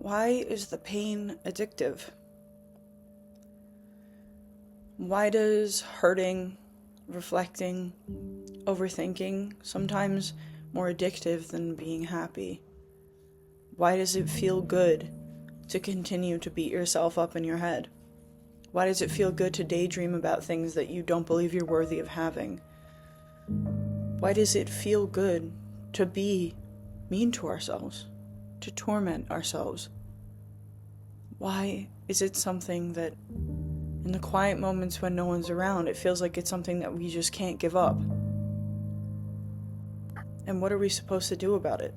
Why is the pain addictive? Why does hurting, reflecting, overthinking sometimes more addictive than being happy? Why does it feel good to continue to beat yourself up in your head? Why does it feel good to daydream about things that you don't believe you're worthy of having? Why does it feel good to be mean to ourselves, to torment ourselves? Why is it something that, in the quiet moments when no one's around, it feels like it's something that we just can't give up? And what are we supposed to do about it?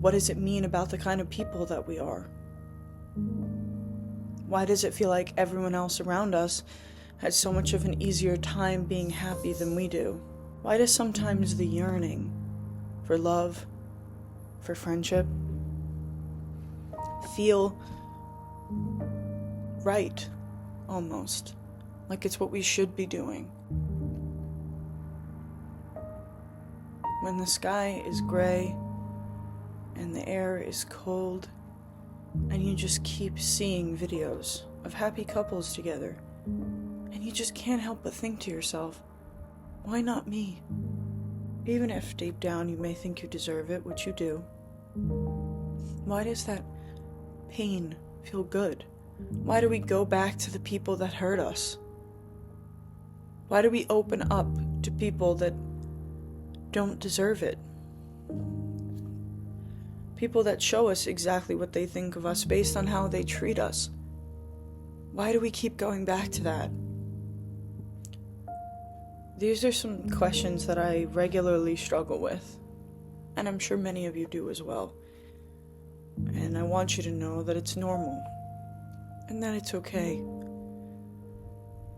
What does it mean about the kind of people that we are? Why does it feel like everyone else around us has so much of an easier time being happy than we do? Why does sometimes the yearning for love, for friendship, feel right, almost, like it's what we should be doing? When the sky is gray and the air is cold and you just keep seeing videos of happy couples together and you just can't help but think to yourself, why not me? Even if deep down you may think you deserve it, which you do. Why does that pain feel good? Why do we go back to the people that hurt us? Why do we open up to people that don't deserve it? People that show us exactly what they think of us based on how they treat us. Why do we keep going back to that? These are some questions that I regularly struggle with, and I'm sure many of you do as well. And I want you to know that it's normal, and that it's okay,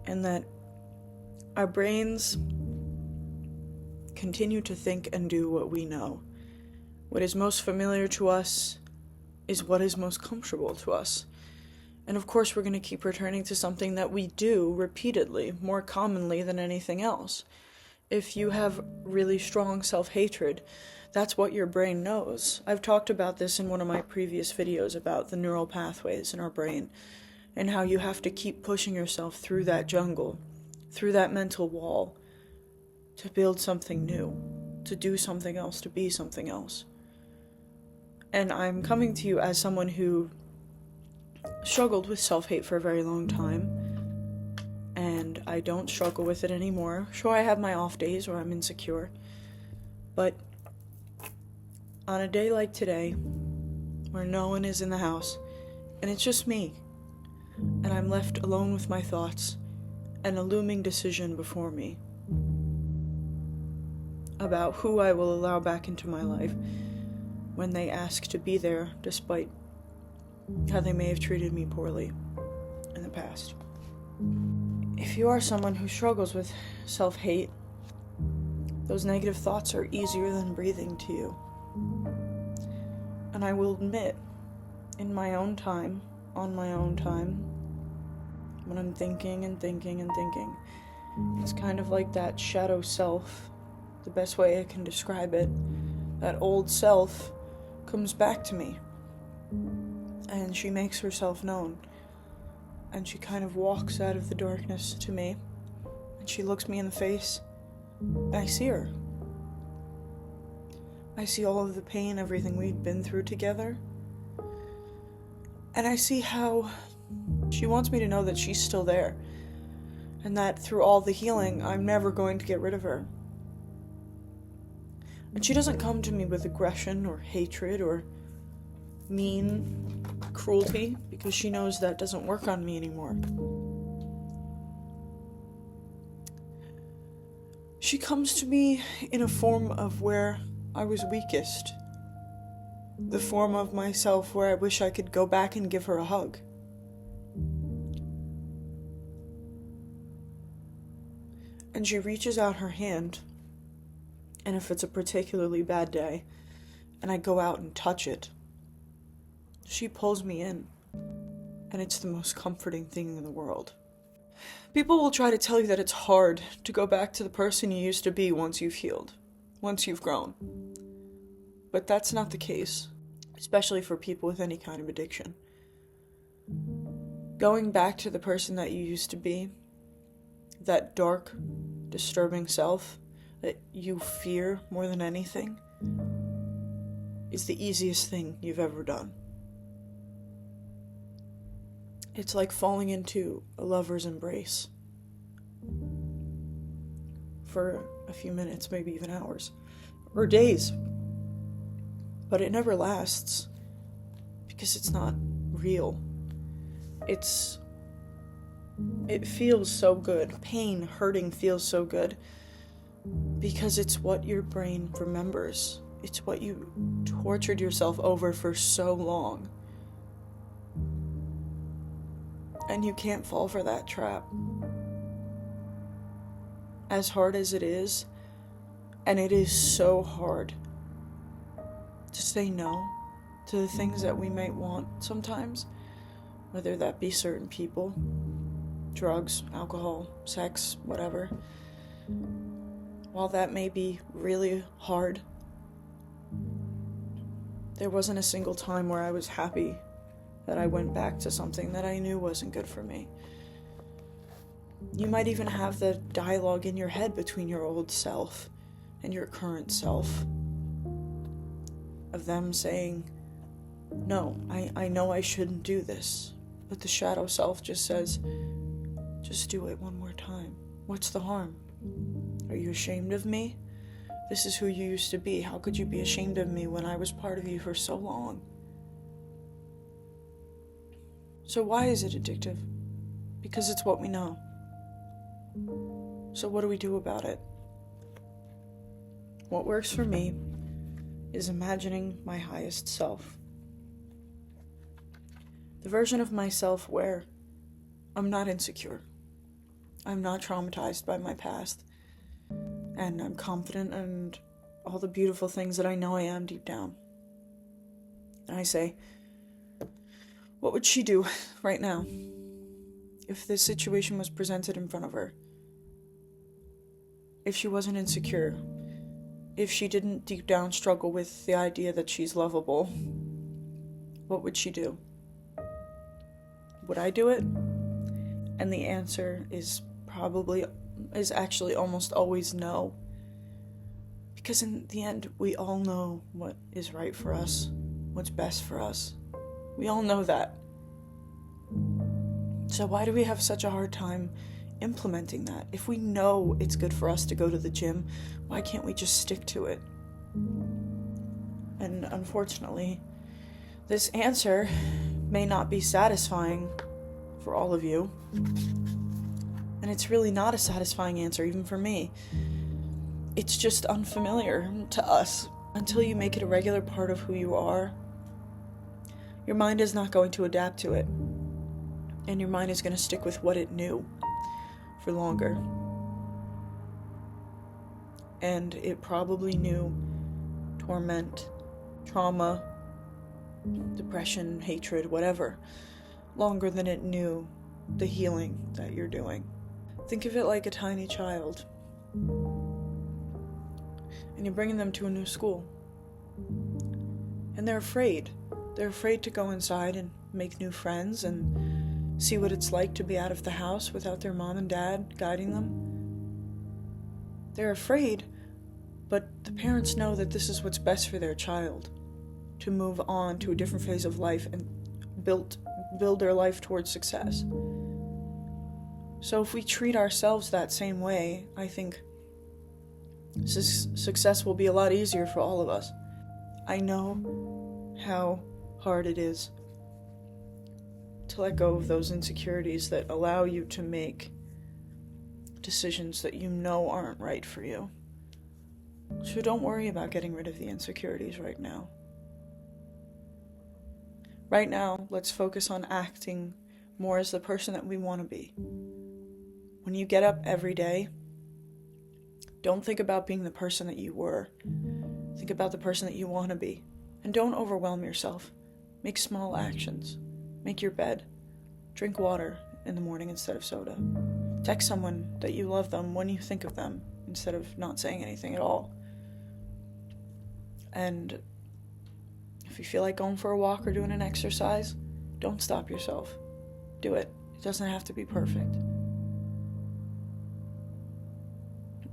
and that our brains continue to think and do what we know. What is most familiar to us is what is most comfortable to us. And of course, we're going to keep returning to something that we do repeatedly, more commonly than anything else. If you have really strong self-hatred, that's what your brain knows. I've talked about this in one of my previous videos about the neural pathways in our brain and how you have to keep pushing yourself through that jungle, through that mental wall, to build something new, to do something else, to be something else. And I'm coming to you as someone who struggled with self-hate for a very long time, and I don't struggle with it anymore. Sure, I have my off days where I'm insecure, but on a day like today, where no one is in the house, and it's just me, and I'm left alone with my thoughts, and a looming decision before me about who I will allow back into my life when they ask to be there, despite how they may have treated me poorly in the past. If you are someone who struggles with self-hate, those negative thoughts are easier than breathing to you. And I will admit, in my own time, on my own time, when I'm thinking and thinking and thinking, it's kind of like that shadow self, the best way I can describe it, that old self comes back to me. And she makes herself known. And she kind of walks out of the darkness to me. And she looks me in the face. And I see her. I see all of the pain, everything we'd been through together. And I see how she wants me to know that she's still there. And that through all the healing, I'm never going to get rid of her. And she doesn't come to me with aggression or hatred or mean cruelty, because she knows that doesn't work on me anymore. She comes to me in a form of where I was weakest. The form of myself where I wish I could go back and give her a hug. And she reaches out her hand, and if it's a particularly bad day, and I go out and touch it, she pulls me in, and it's the most comforting thing in the world. People will try to tell you that it's hard to go back to the person you used to be once you've healed, once you've grown. But that's not the case. especially for people with any kind of addiction. Going back to the person that you used to be, that dark, disturbing self that you fear more than anything, is the easiest thing you've ever done. It's like falling into a lover's embrace for a few minutes, maybe even hours, or days. But it never lasts, because it's not real. It feels so good. Pain, hurting feels so good, because it's what your brain remembers. It's what you tortured yourself over for so long. And you can't fall for that trap. As hard as it is, and it is so hard to say no to the things that we might want sometimes, whether that be certain people, drugs, alcohol, sex, whatever. While that may be really hard, there wasn't a single time where I was happy that I went back to something that I knew wasn't good for me. You might even have the dialogue in your head between your old self and your current self, of them saying, no, I know I shouldn't do this, but the shadow self just says, just do it one more time. What's the harm? Are you ashamed of me? This is who you used to be. How could you be ashamed of me when I was part of you for so long? So why is it addictive? Because it's what we know. So what do we do about it? What works for me is imagining my highest self. The version of myself where I'm not insecure. I'm not traumatized by my past. And I'm confident and all the beautiful things that I know I am deep down. And I say, what would she do right now if this situation was presented in front of her? If she wasn't insecure, if she didn't deep down struggle with the idea that she's lovable, what would she do? Would I do it? And the answer is actually almost always no. Because in the end, we all know what is right for us, what's best for us. We all know that. So why do we have such a hard time implementing that? If we know it's good for us to go to the gym, why can't we just stick to it? And unfortunately, this answer may not be satisfying for all of you. And it's really not a satisfying answer, even for me. It's just unfamiliar to us. Until you make it a regular part of who you are, your mind is not going to adapt to it. And your mind is going to stick with what it knew for longer. And it probably knew torment, trauma, depression, hatred, whatever, longer than it knew the healing that you're doing. Think of it like a tiny child. And you're bringing them to a new school. And they're afraid. They're afraid to go inside and make new friends and see what it's like to be out of the house without their mom and dad guiding them. They're afraid, but the parents know that this is what's best for their child, to move on to a different phase of life and build their life towards success. So if we treat ourselves that same way, I think success will be a lot easier for all of us. I know how hard it is to let go of those insecurities that allow you to make decisions that you know aren't right for you. So don't worry about getting rid of the insecurities right now. Right now, let's focus on acting more as the person that we want to be. When you get up every day, don't think about being the person that you were. Think about the person that you want to be. And don't overwhelm yourself. Make small actions. Make your bed. Drink water in the morning instead of soda. Text someone that you love them when you think of them instead of not saying anything at all. And If you feel like going for a walk or doing an exercise, don't stop yourself. Do it. It doesn't have to be perfect.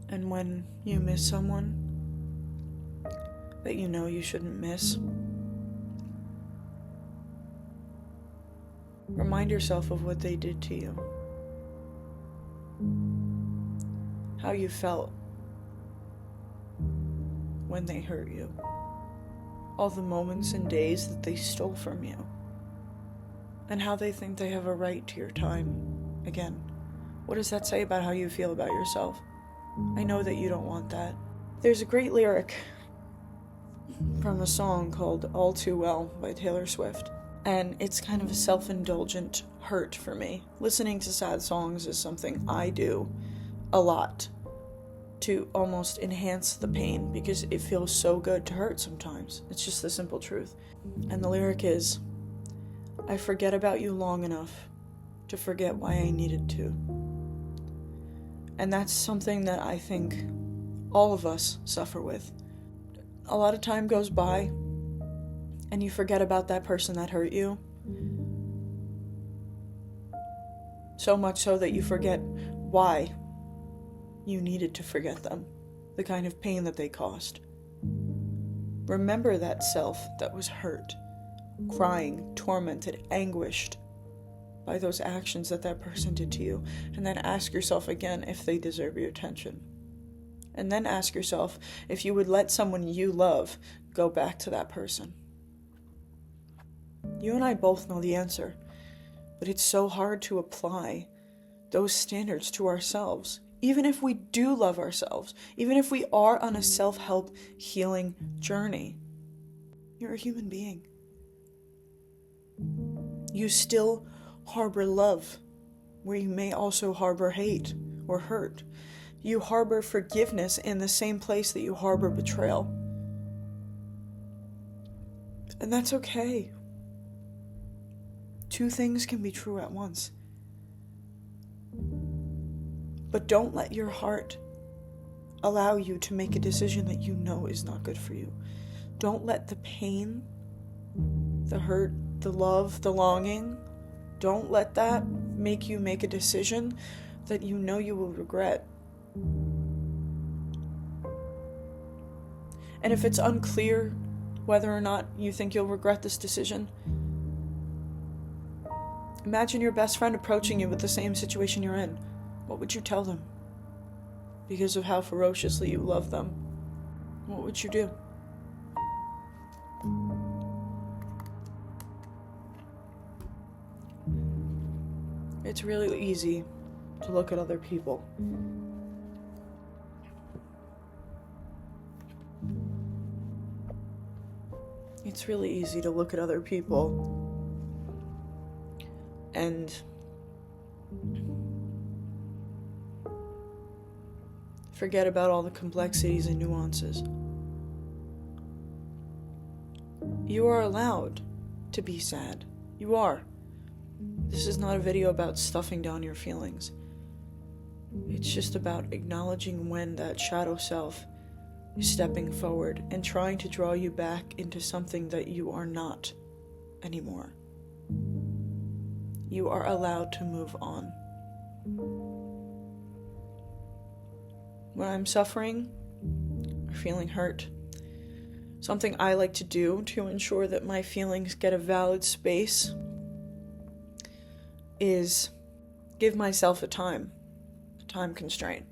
And when you miss someone that you know you shouldn't miss, remind yourself of what they did to you. How you felt when they hurt you. All the moments and days that they stole from you. And how they think they have a right to your time again. What does that say about how you feel about yourself? I know that you don't want that. There's a great lyric from a song called All Too Well by Taylor Swift. And it's kind of a self-indulgent hurt for me. Listening to sad songs is something I do a lot to almost enhance the pain because it feels so good to hurt sometimes. It's just the simple truth. And the lyric is, I forget about you long enough to forget why I needed to. And that's something that I think all of us suffer with. A lot of time goes by and you forget about that person that hurt you. So much so that you forget why you needed to forget them, the kind of pain that they caused. Remember that self that was hurt, crying, tormented, anguished by those actions that person did to you, and then ask yourself again if they deserve your attention. And then ask yourself if you would let someone you love go back to that person. You and I both know the answer, but it's so hard to apply those standards to ourselves. Even if we do love ourselves, even if we are on a self-help healing journey, you're a human being. You still harbor love, where you may also harbor hate or hurt. You harbor forgiveness in the same place that you harbor betrayal. And that's okay. Two things can be true at once. But don't let your heart allow you to make a decision that you know is not good for you. Don't let the pain, the hurt, the love, the longing, don't let that make you make a decision that you know you will regret. And if it's unclear whether or not you think you'll regret this decision, imagine your best friend approaching you with the same situation you're in. What would you tell them? Because of how ferociously you love them, what would you do? It's really easy to look at other people. It's really easy to look at other people and forget about all the complexities and nuances. You are allowed to be sad. You are. This is not a video about stuffing down your feelings. It's just about acknowledging when that shadow self is stepping forward and trying to draw you back into something that you are not anymore. You are allowed to move on. When I'm suffering or feeling hurt, something I like to do to ensure that my feelings get a valid space is give myself a time constraint.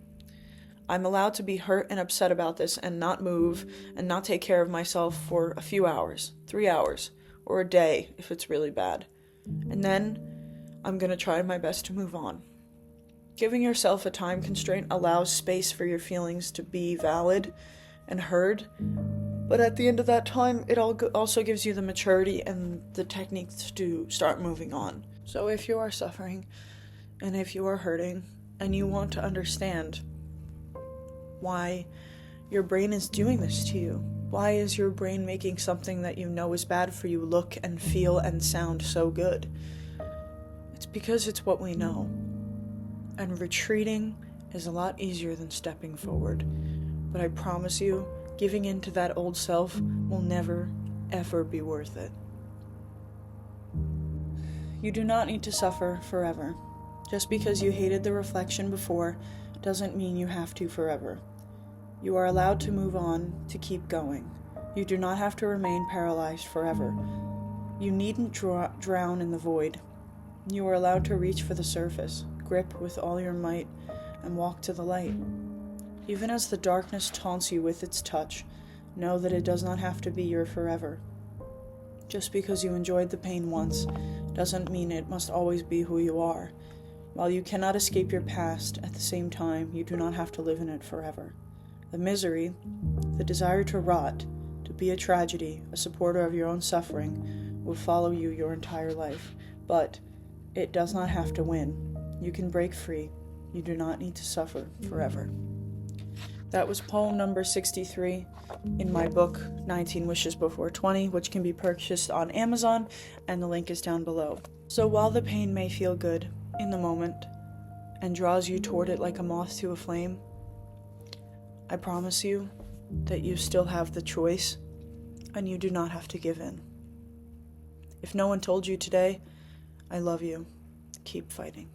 I'm allowed to be hurt and upset about this and not move and not take care of myself for a few hours, 3 hours, or a day if it's really bad. And then I'm going to try my best to move on. Giving yourself a time constraint allows space for your feelings to be valid and heard, but at the end of that time, it also gives you the maturity and the techniques to start moving on. So if you are suffering, and if you are hurting, and you want to understand why your brain is doing this to you, why is your brain making something that you know is bad for you look and feel and sound so good? It's because it's what we know. And retreating is a lot easier than stepping forward. But I promise you, giving in to that old self will never ever be worth it. You do not need to suffer forever. Just because you hated the reflection before doesn't mean you have to forever. You are allowed to move on, to keep going. You do not have to remain paralyzed forever. You needn't drown in the void. You are allowed to reach for the surface, grip with all your might, and walk to the light. Even as the darkness taunts you with its touch, know that it does not have to be your forever. Just because you enjoyed the pain once doesn't mean it must always be who you are. While you cannot escape your past, at the same time, you do not have to live in it forever. The misery, the desire to rot, to be a tragedy, a supporter of your own suffering, will follow you your entire life. But it does not have to win. You can break free. You do not need to suffer forever. That was poem number 63 in my book, 19 Wishes Before 20, which can be purchased on Amazon, and the link is down below. So while the pain may feel good in the moment and draws you toward it like a moth to a flame, I promise you that you still have the choice and you do not have to give in. If no one told you today, I love you. Keep fighting.